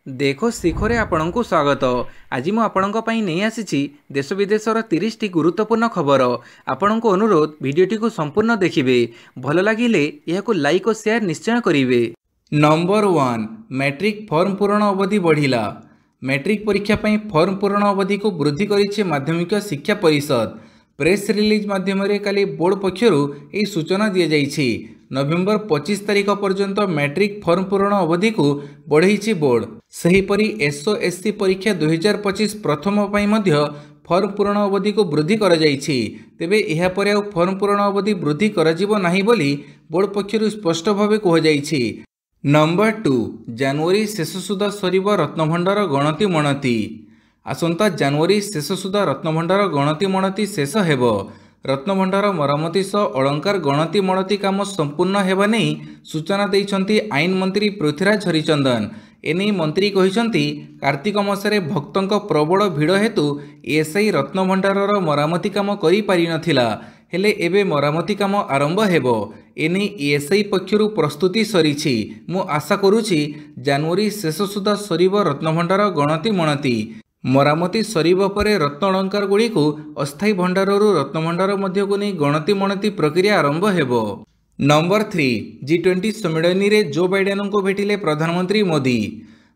देखो शिखरे आपणଙ୍କୁ स्वागत। आज मु आपणଙ୍କ ପାଇଁ ନେଇ ଆସିଛି देश विदेशर 30 टी गुरुत्वपूर्ण खबर। आपणଙ୍କୁ अनुरोध भिडियोटी को संपूर्ण देखिए। भल लगिले यहाकु लाइक और शेयर निश्चय करिवे। नंबर 1 मैट्रिक फॉर्म पूरण अवधि बढ़िला। मैट्रिक परीक्षा पई फॉर्म पूरण अवधि को वृद्धि करिछि माध्यमिक शिक्षा परिषद। प्रेस रिलीज माध्यम काली बोर्ड पक्षरु एही सूचना दिया जाइछि। नवेम्बर 25 तारिख पर्यंत मैट्रिक फॉर्म पूरण अवधि को बढ़ाई बोर्ड। सेहीपरि एसओएससी परीक्षा 2025 प्रथम पई मध्य फॉर्म पूरण अवधि को वृद्धि करा जाइछि। तेबे एहा परे आ फॉर्म पूरण अवधि वृद्धि करा जिवो नाही बोली बोर्ड पक्षरु स्पष्ट भावे कह जाइछि। नंबर 2 जनवरी शेष सुधा सरिब रत्नभंडार गणति मणति। आसंता जनवरी शेष सुधा रत्नभंडार गणति मणति शेष हेबो। रत्नभंडार मरामती सह अलंकार गणति मणति काम संपूर्ण हेबा नहीं सूचना दैछंती आईन मंत्री पृथ्वीराज हरिचंदन। एने मंत्री कहिसंती कार्तिक मासरे भक्तंक प्रबल भिड़ हेतु एएसआई रत्नभंडारर मरामती काम करि पारि नथिला। हेले एबे मरामती काम आरंभ हेबो। एने एएसआई पक्षरु प्रस्तुति सरीछि। मु आशा करूछि जनवरी शेष सुधा सरिब रत्नभंडार गणति मणति। मरामती सरिबा परे रत्न अलंकार गुड़ी को अस्थायी भंडाररू रत्नभंडार मध्य को नहीं गणति मणति प्रक्रिया आरंभ हेबो। नंबर 3 G20 सम्मेलन रे जो बाइडेन को भेटिले प्रधानमंत्री मोदी।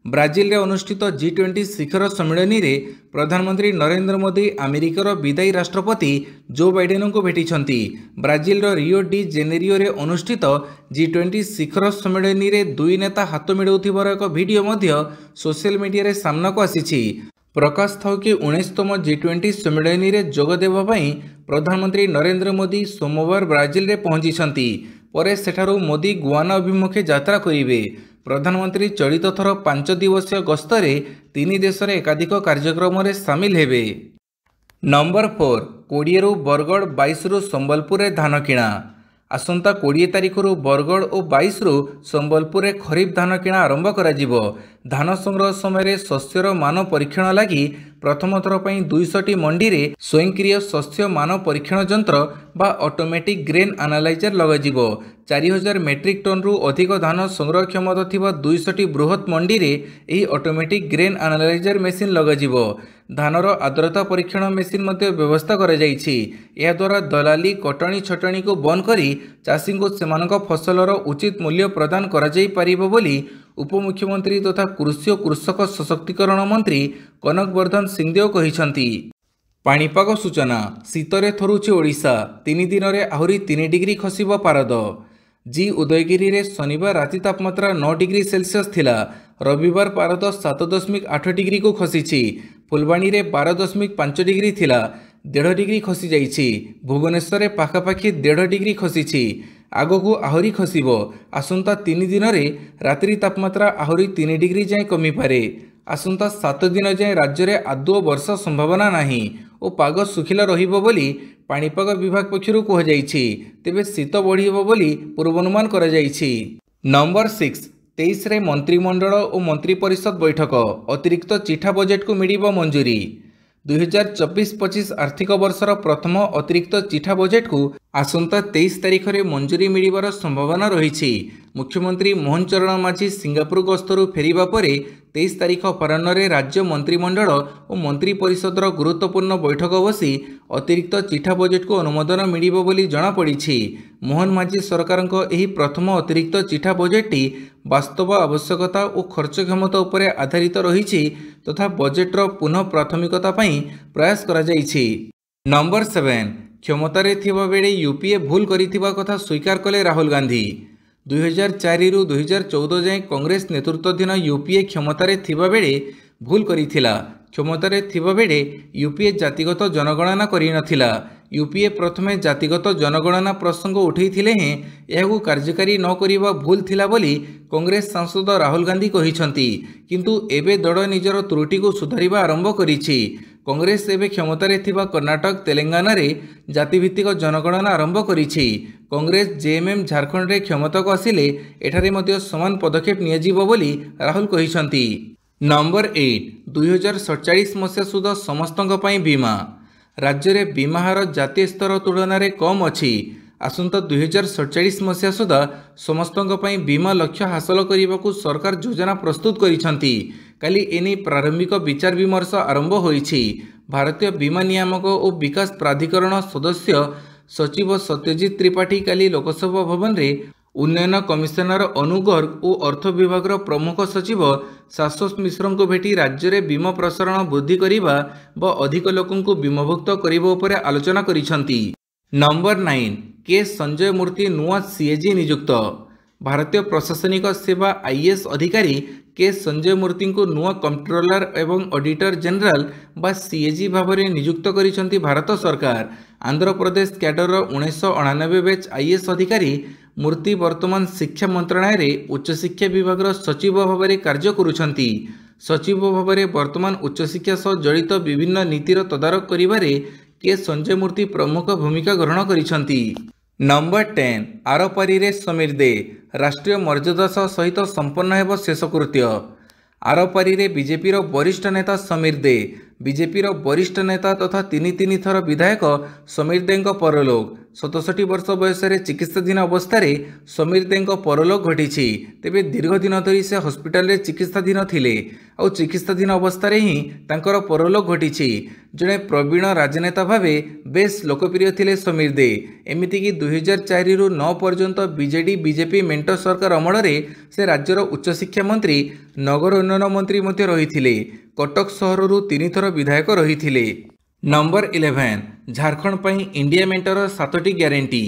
ब्राजिल रे अनुष्ठित G20 शिखर सम्मेलन रे प्रधानमंत्री नरेंद्र मोदी अमेरिकार विदायी राष्ट्रपति जो बाइडेन को भेटिछंती। ब्राजिल रो रियो डी जेनेरियो रे अनुष्ठित G20 शिखर सम्मेलन रे दुई नेता हाथ मिलाउथिबार एक वीडियो मध्य सोशल मीडिया रे सामना को आसीछि। प्रकाश थाउ कि 19तम G20 सम्मेलन रे जोग देबा पई प्रधानमंत्री नरेंद्र मोदी सोमवार ब्राजिल रे पहुंची। परे सेठारु मोदी गुआना अभिमुखे यात्रा करिवे। प्रधानमंत्री चलित थर 5 दिवसीय गस्तरे 3 देश रे एकाधिक कार्यक्रम रे सामिल हेबे। नंबर 4 20 रु बरगड़ 22 रु संबलपुर रे धान किणा। आसंता 20 तारिख रु बरगड़ और 22 रु संबलपुर रे खरीफ धान किणा आरंभ करा जिवो। धान संग्रह समय शस्यर मान परीक्षण लगी प्रथम थर पई 200 मंडी रे स्वयंक्रिय शस्य मान परीक्षण यंत्र बा ऑटोमेटिक ग्रेन एनालाइजर लगाजिवो। 4000 मेट्रिक टन रु अधिक धान संग्रह क्षमता थिबा 200 बृहत मंडी रे एही ऑटोमेटिक ग्रेन एनालाइजर मेसिन लगाजिवो। धानर आर्द्रता परीक्षण मेसिन मध्य व्यवस्था करा जाइछि। एहा द्वारा दलाली कटणी छटणी को बंद करी चाषी को सेमानक फसलर उचित मूल्य प्रदान करा जाई परिबो बोली उपमुख्यमंत्री तथा कृषि और कृषक सशक्तिकरण मंत्री कनक वर्धन सिंहदेव कहिसंती। पाणीपाग सूचना शीतरे थरुछि ओडिशा। 3 दिन रे आहुरी 3 डिग्री खसिबो पारद। जी उदयगिरी रे शनिवार राति तापमात्रा 9 डिग्री सेल्सियस थिला। रविवार पारद 7.8 डिग्री को खसिछि। फुलबाणी रे 12.5 डिग्री थिला 1.5 डिग्री खसी जाइछि। भुवनेश्वर पाखापाखि 1.5 डिग्री खसिछि। आगको आहुरी खसिबो। आसंता 3 दिन रे रात्रि तापमात्रा आहुरी 3 डिग्री जाए कमी पारे। आसंता 7 दिन जाए राज्य रे आदौ वर्षा संभावना नाही और पाग सुखिला रहिबो बोली पाणीपाग विभाग पक्षरु कह जाइछि। तेबे शीत बढ़िबो बोली पूर्वानुमान करा जाइछि। नंबर 6 23 रे मंत्रिमंडल और मंत्री परिषद बैठक अतिरिक्त चिठा बजेट को मिलिबो मंजूरी। 2024-25 आर्थिक वर्षर प्रथम अतिरिक्त चिठा बजेट को आसंता 23 तारिख रे मंजूरी मिलिबार संभावना रही। मुख्यमंत्री मोहन चरण माझी सिंगापुर गस्तरु फेरिबा परे 23 तारिख अपराह्न रे राज्य मंत्रिमंडल और मंत्री परिषदर गुरुत्वपूर्ण बैठक बसी अतिरिक्त चिठा बजेट को अनुमोदन मिलिबो बोली जणा पड़िछि। मोहन माझी सरकारक एही प्रथम अतिरिक्त चिठा बजेटटी वास्तव आवश्यकता और खर्च क्षमता उपरे आधारित रही तथा बजेटर पुनः प्राथमिकता पई प्रयास करा जाइछि। नंबर 7 क्षमतारे थिबा बेले यूपीए भूल करिथिबा कथा स्वीकार कले राहुल गांधी। 2004 रु 2014 जाए कांग्रेस नेतृत्वाधीन यूपीए क्षमतारे थिबा बेले भूल करिथिला। क्षमतारे थिबा बेले यूपीए जातिगत जनगणना करि नथिला। यूपीए प्रथमे जातिगत जनगणना प्रसंग उठैथिले हें एहाकु कार्यकारी न करिबा भूल थिला बोली कांग्रेस सांसद राहुल गांधी कहिसंती। किंतु एबे दल निजर त्रुटि को सुधारिबा आरंभ करिछि। कांग्रेस एबे क्षमतारे थिबा कर्नाटक तेलंगाना रे जातिभित्तिक जनगणना आरंभ करिछि। कांग्रेस जेएमएम झारखंड रे क्षमता को आसिले एठारे मध्य समान पदक्षेप नियाजिबो बोली राहुल कहिसंती। नंबर 8 2047 मसिया सुधा समस्तंक पई बीमा। राज्य रे बीमा हार जातीय स्तर तुलन में कम अछि। आसंता 2047 मसीहा सुधा समस्तों पई बीमा लक्ष्य हासिल करने को सरकार योजना प्रस्तुत करिसेंती। काली एने प्रारंभिक विचार विमर्श आरंभ होईछि। भारतीय बीमा नियामक और विकास प्राधिकरण सदस्य सचिव सत्यजित त्रिपाठी काली लोकसभा भवन रे उन्नयन कमिशनर अनु गर्ग और अर्थ विभाग प्रमुख सचिव शाश्वत मिश्र को भेटी राज्य में बीमा प्रसारण वृद्धि करने व अधिक लोकंकु बीमाभुक्त करने उपर आलोचना करिसेंती। नंबर 9 के संजय मूर्ति नुआ सीएजी नियुक्त। भारतीय प्रशासनिक सेवा आईएएस अधिकारी के संजय मूर्ति को नुआ कंट्रोलर एवं ऑडिटर जनरल बा सीएजी भाव में नियुक्त करिसेंती भारत सरकार। Andhra Pradesh cadre 1999 batch IAS अधिकारी मूर्ति वर्तमान शिक्षा मंत्रालय रे उच्च शिक्षा विभाग सचिव भाव में कार्य करुछंती। सचिव भाव में वर्तमान उच्च शिक्षा सह जड़ित विभिन्न नीतिर तदारक करिबारे के संजय मूर्ति प्रमुख भूमिका ग्रहण करिसेंती। नंबर 10 आरपारी रे समीर दे राष्ट्रीय मर्यादा सहित संपन्न हेब शेषकृत्य। आरपारी रे बीजेपी वरिष्ठ नेता समीर दे बीजेपी वरिष्ठ नेता तथा तीन थर विधायक समीर दे परलोक 67 वर्ष बयस चिकित्साधीन अवस्था समीर दे परलोक घटी। तेबे दीर्घ दिन धरी से हस्पिटाल चिकित्साधीन थिले और चिकित्साधीन अवस्था ही तांकर परलोक घटी। जड़े प्रवीण राजनेता भावे बेस लोकप्रिय थिले समीर दे। एमितिकी 2004 रु 9 पर्यंत बीजेडी बीजेपी मेंट सरकार अमल से राज्यर उच्च शिक्षा मंत्री नगर उन्नयन मंत्री मध्य रही। कटक सहर 3 थर विधायक रही। नंबर 11 झारखंड पई इंडिया मेंटर 7टी ग्यारंटी।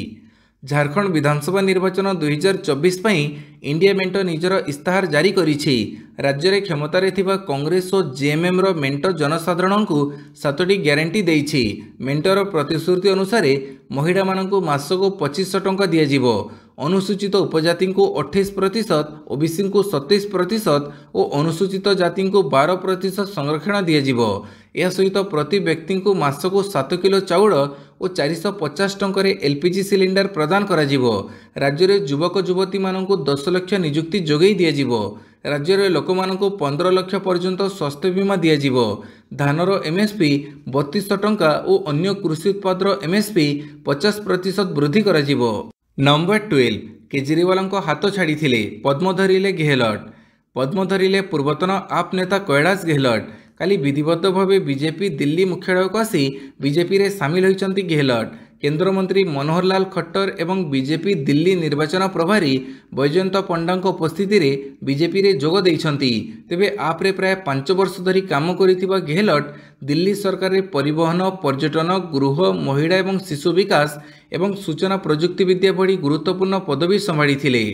झारखंड विधानसभा निर्वाचन 2024 पई इंडिया मेंट निजर इस्ताहार जारी करिछि। राज्य में क्षमतार थिबा कांग्रेस और जेएमएम रो मेंट जनसाधारण को 7टी ग्यारंटी देइछि। मेंटर प्रतिश्रुति अनुसार महिला मानकु मासको 2500 टंका दिया जिवो। अनुसूचित उपजाति को 28%, ओबीसी को 27% और अनुसूचित जाति को 12% संरक्षण दिया जिवो। यह सहित प्रति व्यक्ति को मासको 7 किलो चाउल और 450 टंकार एलपीजी सिलिंडर प्रदान करा जिवो। राज्य में युवक युवती मानकु 10 लाख नियुक्ति जोगई दिया जिवो। राज्य में लोक मानकु 15 लाख पर्यंत स्वास्थ्य बीमा दिया जिवो। धानर एमएसपी 3200 टंका और अन्य कृषि उत्पादर एमएसपी 50% वृद्धि करा जिवो। नंबर 12 केजरीवाल हाथ छाड़ी पद्म धरिले गेहलोत। पद्म धरिले पूर्वतन आप नेता कैलाश गेहलोत। काली विधिवत भाव बीजेपी दिल्ली मुख्यालय को आसी बीजेपी रे सामिल होइचंती गेहलोत। केंद्र मंत्री मनोहर लाल खट्टर एवं बीजेपी दिल्ली निर्वाचन प्रभारी बैजयंत पंडा उपस्थिति रे बीजेपी रे जोग देइछंती। तेबे आप रे प्राय 5 वर्ष धरी काम करिथिबा गेहलोत दिल्ली सरकार रे परिवहन, पर्यटन, गृह, महिला एवं शिशु विकास एवं सूचना प्रजुक्ति विद्या भली गुरुत्वपूर्ण पदवी संभाड़ी थिले।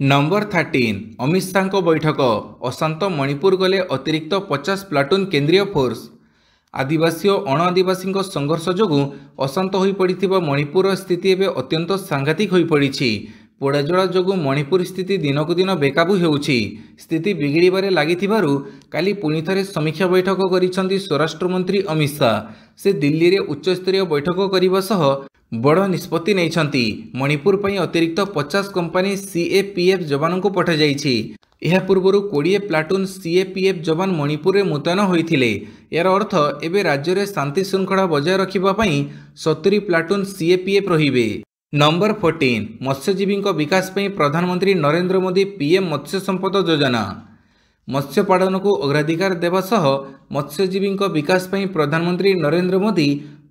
नंबर 13 अमित शाह बैठक। अशांत मणिपुर गले अतिरिक्त 50 प्लाटून केंद्रीय फोर्स। आदिवासी और अण आदिवासी संघर्ष जोगु अशांत हो पड़ा मणिपुर स्थिति एवं अत्यंत सांघातिक हो पड़ी। पोड़ाजड़ा जोगु मणिपुर स्थिति दिनकु दिन बेकाबू होउछि। स्थिति बिगिड़बारे लागिथिबारु काली पुणी थरे समीक्षा बैठक करिसेंती स्वराष्ट्र मंत्री अमित शाह। से दिल्ली रे उच्च स्तरीय बैठक करने सह बड़ निष्पत्ति नैछंती। मणिपुर पई अतिरिक्त 50 कंपनी सीएपीएफ जवान को पठा जाइछि। यह पूर्व 20 प्लाटून सीएपीएफ जवान मणिपुर में मुतयन होइथिले। यार अर्थ एबे राज्य में शांति श्रृंखला बजाय रखिबा पई 70 प्लाटून सीएपीएफ रहिबे। नंबर 14 मत्स्यजीवी विकास पई प्रधानमंत्री नरेंद्र मोदी पीएम मत्स्य संपद योजना। मत्स्य पालन को अग्राधिकार देवा सह मत्स्यजीवी विकास पई प्रधानमंत्री नरेंद्र मोदी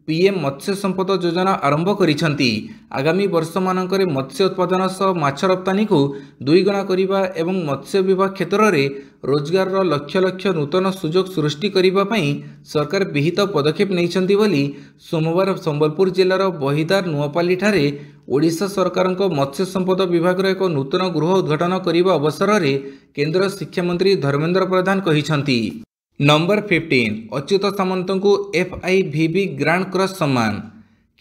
पीएम मत्स्य संपद योजना आरंभ करिसेंती। आगामी वर्ष मानकरे मत्स्य उत्पादन सह माछ रप्तानी को 2 गुणा करिबा एवं मत्स्य विभाग क्षेत्र में रोजगार लक्ष लक्ष नूतन सुजोग सृष्टि करिबा पई सरकार विहित पदक्षेप नैछंती बोली सोमवार संबलपुर जिलार बहिदार नुआपाली ठारे ओडिशा सरकार मत्स्य संपद विभाग एक नूतन गृह उद्घाटन करने अवसर में केंद्र शिक्षा मंत्री धर्मेंद्र प्रधान कहिसेंती। नंबर 15 अच्युत सामंत को FIVB ग्रांड क्रॉस सम्मान।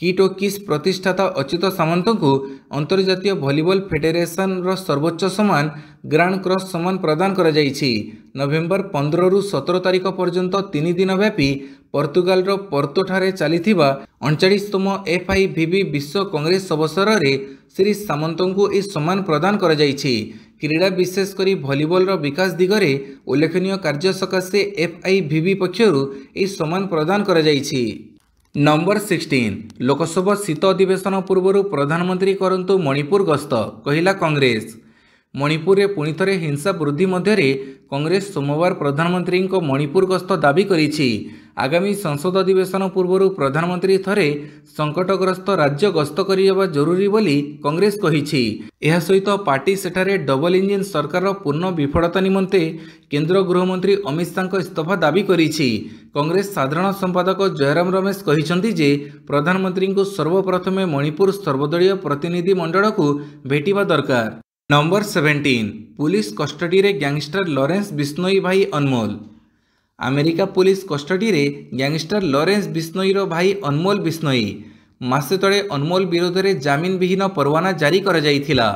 किट और किस प्रतिष्ठाता अच्युत सामंत को अंतर्जातीय वॉलीबॉल फेडरेशन सर्वोच्च सम्मान ग्रांड क्रॉस सम्मान प्रदान करा जाइछि। नवेम्बर 15 रु 17 तारिख पर्यंत 3 दिन व्यापी पोर्तुगाल पोर्तो ठारे चलीथिबा 39तम FIVB विश्व कांग्रेस अवसर में श्री सामंत को यह सम्मान प्रदान करा जाइछि। क्रीड़ा विशेषकर भलीबॉल विकास दिगरे उल्लेखनीय कार्य सकाशे FIVB पक्षरु यह सम्मान प्रदान करा जाइछि। नंबर 16 लोकसभा शीत अधिवेशन पूर्व प्रधानमंत्री करंतु मणिपुर गस्त कहिला कांग्रेस। मणिपुर में पुणी थे हिंसा वृद्धि मध्य कांग्रेस सोमवार प्रधानमंत्री मणिपुर गस्त दाबी करिछि। आगामी संसद अधिवेशन पूर्व प्रधानमंत्री थरे संकटग्रस्त राज्य गस्त करवा जरूरी बोली कांग्रेस कहिछि। यह सहित पार्टी सेठारे डबल इंजिन सरकार पूर्ण विफलता निमंते केंद्र गृहमंत्री अमित शाह इस्तीफा दाबी करिछि। कांग्रेस साधारण संपादक जयराम रमेश कहिसंति जे प्रधानमंत्री को सर्वप्रथमे मणिपुर सर्वदलीय प्रतिनिधि मंडल को भेटिबा दरकार। नंबर 17 पुलिस कस्टडी रे गैंगस्टर लॉरेंस बिश्नोई भाई अनमोल। अमेरिका पुलिस कस्टडी रे गैंगस्टर लॉरेंस बिश्नोईर भाई अनमोल बिश्नोई मासे तले अनमोल विरोध में जामिन विहीन परवाना जारी करा जाइथिला।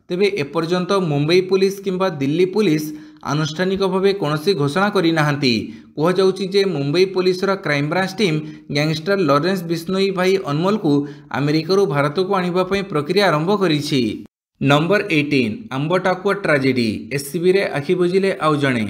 तेबे एपर्यंत मुंबई पुलिस किंबा दिल्ली पुलिस आनुष्ठानिक भावे कौनसी घोषणा करि नाहांती। कहुजाउछि जे Mumbai police crime branch team gangster Lawrence Bishnoi भाई अनमोल को अमेरिका भारत को आनिबा पई प्रक्रिया आरंभ करिछि। नंबर 18 आंबटाकुआ ट्राजेडी एससीबी रे आखि बुझिले आउ जणे।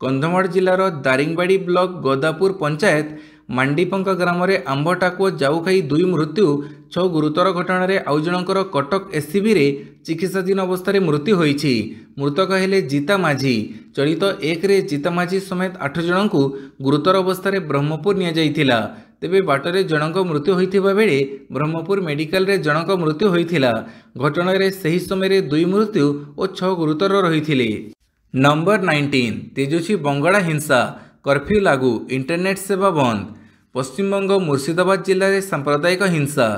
कंधमाल जिलार दारिंगबाड़ी ब्लॉक गदापुर पंचायत मांडीपंका ग्राम में आंबटाकुआ जाऊ खाई 2 मृत्यु 6 गुरुतर घटना रे आउ जनकर कटक एससीबी रे चिकित्साधीन अवस्था मृत्यु होईछि। मृतक हेले जीता माझी। चलित 1 रे जीता माझी समेत 8 जन को गुरुतर अवस्था ब्रह्मपुर निया जाइथिला। तेबे बाटरे जनक मृत्यु होइथिबा बेले ब्रह्मपुर मेडिकल रे जनक मृत्यु होइथिला। घटना रे सही समय 2 मृत्यु और 6 गुरुतर रहिथिले। नंबर 19 तेजुछि बंगला हिंसा कर्फ्यू लागू इंटरनेट सेवा बंद। पश्चिमबंग मुर्शिदाबाद जिले में सांप्रदायिक हिंसा।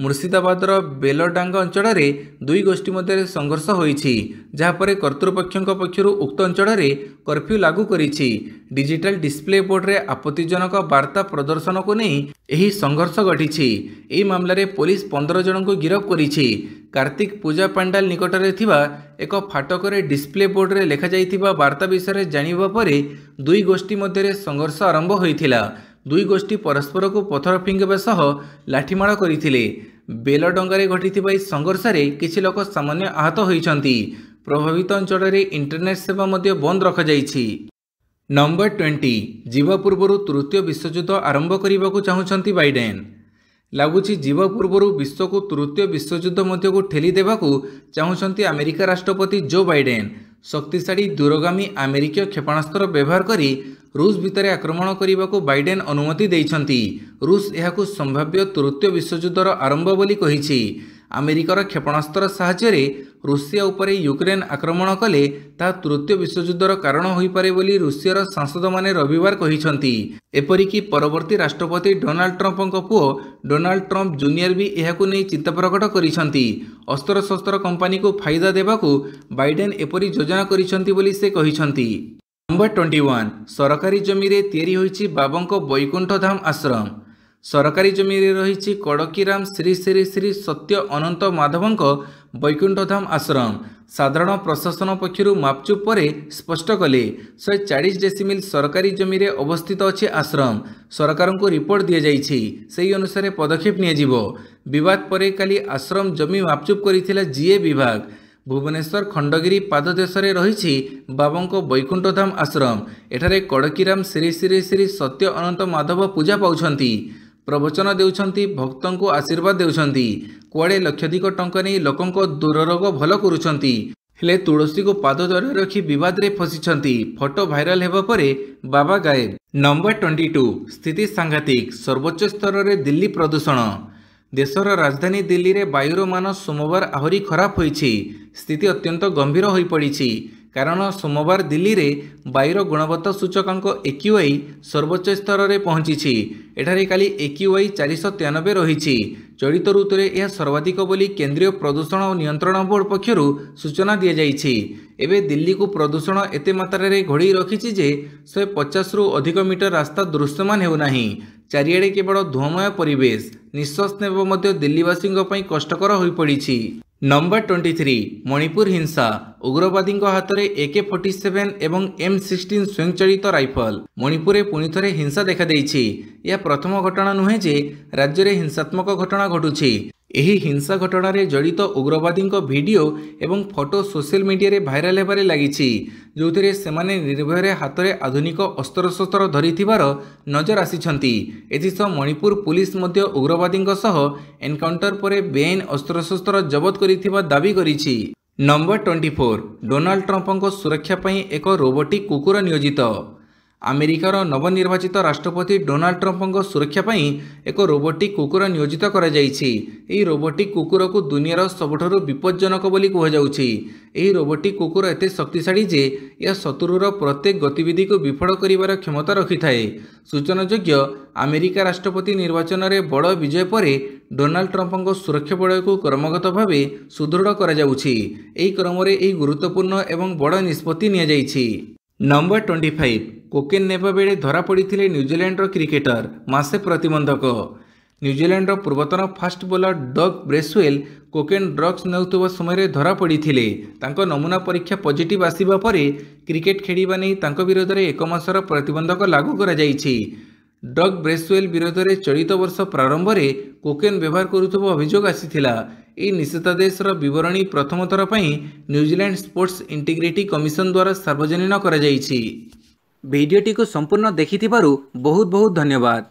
मुर्शिदाबादर बेलडांग अंचल में 2 गोष्ठी मध्य संघर्ष होईछि, जहाँपर कर्तृपक्षों पक्षर उक्त अंचल में कर्फ्यू लागू करिछि। डिजिटल डिस्प्ले बोर्ड रे आपत्तिजनक वार्ता प्रदर्शन को नहीं यही संघर्ष घटी। यह मामलें पुलिस 15 जन को गिरफ्त करिछि। कार्तिक पूजा पंडाल निकट में थिबा एक फाटक डिस्प्ले बोर्ड रे लेखा जाइथिबा वार्ता विषय जानिबा परे 2 गोष्ठी मध्य संघर्ष आरंभ होइथिला। 2 गोष्ठी परस्पर को पथर फिंगवा सह लाठीमाड़ करथिले। बेलडंगारे घटिथिबा इस संघर्ष रे किछि लोक सामान्य आहत होइछंती। प्रभावित अंचल रे इंटरनेट सेवा मध्य बंद रखा जाइछि। नंबर 20 जीवा पूर्व तृतीय विश्वयुद्ध आरंभ करने को चाहूँगी बाइडेन। लगुच जीवा पूर्व विश्व को तृतीय विश्वयुद्ध मध्य को ठेली देवाकू चाहूँगी अमेरिका राष्ट्रपति जो बाइडेन। शक्तिशाली दूरगामी अमेरिकीय क्षेपणास्त्र व्यवहार करी रूस भितर आक्रमण करने को बाइडेन अनुमति देइछंती। रूस यहाकू संभाव्य तृतीय विश्वयुद्धर आरंभ बोली कहिछि। अमेरिकार क्षेपणास्त्र साहाय्य रूसिया उपरे यूक्रेन आक्रमण कले ता तृतीय विश्वयुद्धर कारण होई पारे बोली रूसियार सांसद माने रविवार कहिछंती। एपरिकी परवर्ती राष्ट्रपति डोनाल्ड ट्रंपଙ୍କ पुओ डोनाल्ड ट्रंप जूनियर भी यहाकू नहीं चिंता प्रकट करिछंती। अस्त्र शस्त्र कंपनी को फायदा देबाकू बाइडेन एपरी योजना करिछंती बोली से कहिछंती। नंबर 21 सरकारी जमी रे तैयारी होईछि बाबांक बैकुंठ धाम आश्रम। सरकारी जमी रे रही कड़कीराम श्री श्री श्री सत्य अनंत माधवंक बैकुंठ धाम आश्रम। साधारण प्रशासन पक्षर मापचुप पर स्पष्ट कले 140 डेसिमिल सरकारी जमी रे अवस्थित अच्छे आश्रम। सरकार को रिपोर्ट दि जाइछि, सेही अनुसार पदक्षेप नियाजिबो। विवाद पर काली आश्रम जमी मापचुप करिथिला जीए विभाग। भुवनेश्वर खंडगिरी पाददेश रही बाबांक बैकुंठ धाम आश्रम। एठारे कड़कीराम श्री श्री श्री सत्य अनंत माधव पूजा पाउछंती, प्रवचन देउछंती, भक्तों को आशीर्वाद देउछंती। कुआड़े लक्षाधिक टंका नहीं लोकों दुररोग भल करुछंती। हेले तुलसी को पाद तले रखी विवाद रे फसिछंती। फोटो भाइराल हेबा परे बाबा गायब। नंबर 22 स्थिति सांघातिक सर्वोच्च स्तर रे दिल्ली प्रदूषण। देशर राजधानी दिल्ली रे वायुर मान सोमवार आहरी खराब होईछि। स्थिति अत्यंत गंभीर होई पड़िछि, कारण सोमवार दिल्ली रे वायुर गुणवत्ता सूचकांक AQI सर्वोच्च स्तर रे पहुंची। एठारे काली AQI 493 रही। चलित ऋतु रे यह सर्वाधिक बोली केंद्रीय प्रदूषण और नियंत्रण बोर्ड पक्षर सूचना दि जाइछि। एबे दिल्ली को प्रदूषण एते मात्रा रे घोड़ी रखिछि जे 150 रु अधिक मीटर रास्ता दृश्यमान हेउनाही। चारिआडे केवल धूममय परिवेश। निश्वास नेब मध्य दिल्लीवासी कष्टकर हो पड़ी। नंबर 23 मणिपुर हिंसा उग्रवादी हाथ में AK-47 एवं M16 स्वयंचालित राइफल। मणिपुर में पुणी थे हिंसा देखा देइछि। यह प्रथम घटना नुहे जे राज्य में हिंसात्मक घटना घटुछि। ଏହି ହିଂସା ଘଟଣାରେ ଜଡ଼ିତ ଉଗ୍ରବାଦୀଙ୍କ ଭିଡ଼ିଓ ଏବଂ ଫଟୋ ସୋସିଆଲ ମିଡ଼ିଆରେ ଭାଇରାଲ ହେବାରେ ଲାଗିଛି, ଯେଉଁଥିରେ ସେମାନେ ନିର୍ଭୟରେ ହାତରେ ଆଧୁନିକ ଅସ୍ତ୍ରଶସ୍ତ୍ର ଧରିଥିବାର ନଜର ଆସିଛନ୍ତି। ଏଥିସହ ମଣିପୁର ପୁଲିସ ମଧ୍ୟ ଉଗ୍ରବାଦୀଙ୍କ ସହ ଏନକାଉଣ୍ଟର ପରେ ବେଆଇନ ଅସ୍ତ୍ରଶସ୍ତ୍ର ଜବତ କରିଥିବା ଦାବି କରିଛି। ନମ୍ବର 24 ଡୋନାଲ୍ଡ ଟ୍ରମ୍ପଙ୍କ ସୁରକ୍ଷା ପାଇଁ ଏକ ରୋବୋଟିକ୍ କୁକୁର ନିୟୋଜିତ। ଆମେରିକାର ନବନିର୍ବାଚିତ ରାଷ୍ଟ୍ରପତି ଡୋନାଲ୍ଡ ଟ୍ରମ୍ପଙ୍କ ସୁରକ୍ଷା ପାଇଁ ଏକ ରୋବୋଟିକ୍ କୁକୁର ନିୟୋଜିତ କରାଯାଇଛି। ଏହି ରୋବୋଟିକ୍ କୁକୁରକୁ ଦୁନିଆର ସବୁଠାରୁ ବିପଜ୍ଜନକ ବୋଲି କୁହାଯାଉଛି। ଏହି ରୋବୋଟିକ୍ କୁକୁର ଏତେ ଶକ୍ତିଶାଳୀ ଯେ ଏହା ଶତ୍ରୁର ପ୍ରତ୍ୟେକ ଗତିବିଧିକୁ ବିଫଳ କରିବାର କ୍ଷମତା ରଖିଥାଏ। ସୂଚନାଯୋଗ୍ୟ, ଆମେରିକା ରାଷ୍ଟ୍ରପତି ନିର୍ବାଚନରେ ବଡ଼ ବିଜୟ ପରେ ଡୋନାଲ୍ଡ ଟ୍ରମ୍ପଙ୍କ ସୁରକ୍ଷା ବଳୟକୁ କ୍ରମାଗତ ଭାବେ ସୁଦୃଢ଼ କରାଯାଉଛି। ଏହି କ୍ରମରେ ଏହି ଗୁରୁତ୍ୱପୂର୍ଣ୍ଣ ଏବଂ ବଡ଼ ନିଷ୍ପତ୍ତି ନିଆଯାଇଛି। ନମ୍ବର 25 କୋକେନ୍ ନେବା ବେଳେ ଧରାପଡ଼ିଥିଲେ ନ୍ୟୁଜିଲ୍ୟାଣ୍ଡର କ୍ରିକେଟର, ମାସେ ପ୍ରତିବନ୍ଧକ। ନ୍ୟୁଜିଲ୍ୟାଣ୍ଡର ପୂର୍ବତନ fast bowler dog Bracewell cocaine drugs ନେଉଥିବା ସମୟରେ ଧରାପଡ଼ିଥିଲେ। ତାଙ୍କ ନମୁନା ପରୀକ୍ଷା ପଜିଟିଭ୍ ଆସିବା ପରେ କ୍ରିକେଟ୍ ଖେଳିବା ନେଇ ତାଙ୍କ ବିରୋଧରେ 1 ମାସର ପ୍ରତିବନ୍ଧକ ଲାଗୁ କରାଯାଇଛି। ଡଗ୍ ବ୍ରେସୱେଲ୍ ବିରୋଧରେ ଚଳିତ ବର୍ଷ ପ୍ରାରମ୍ଭରେ କୋକେନ୍ ବ୍ୟବହାର କରୁଥିବା ଅଭିଯୋଗ ଆସିଥିଲା। ଏହି ନିଷେଧାଦେଶର ବିବରଣୀ ପ୍ରଥମ ଥର ପାଇଁ ନ୍ୟୁଜିଲ୍ୟାଣ୍ଡ ସ୍ପୋର୍ଟସ ଇଣ୍ଟିଗ୍ରିଟି କମିଶନ ଦ୍ୱାରା ସାର୍ବଜନୀନ କରାଯାଇଛି। ଭିଡ଼ିଓଟିକୁ ସମ୍ପୂର୍ଣ୍ଣ ଦେଖିଥିବାରୁ ବହୁତ ବହୁତ ଧନ୍ୟବାଦ।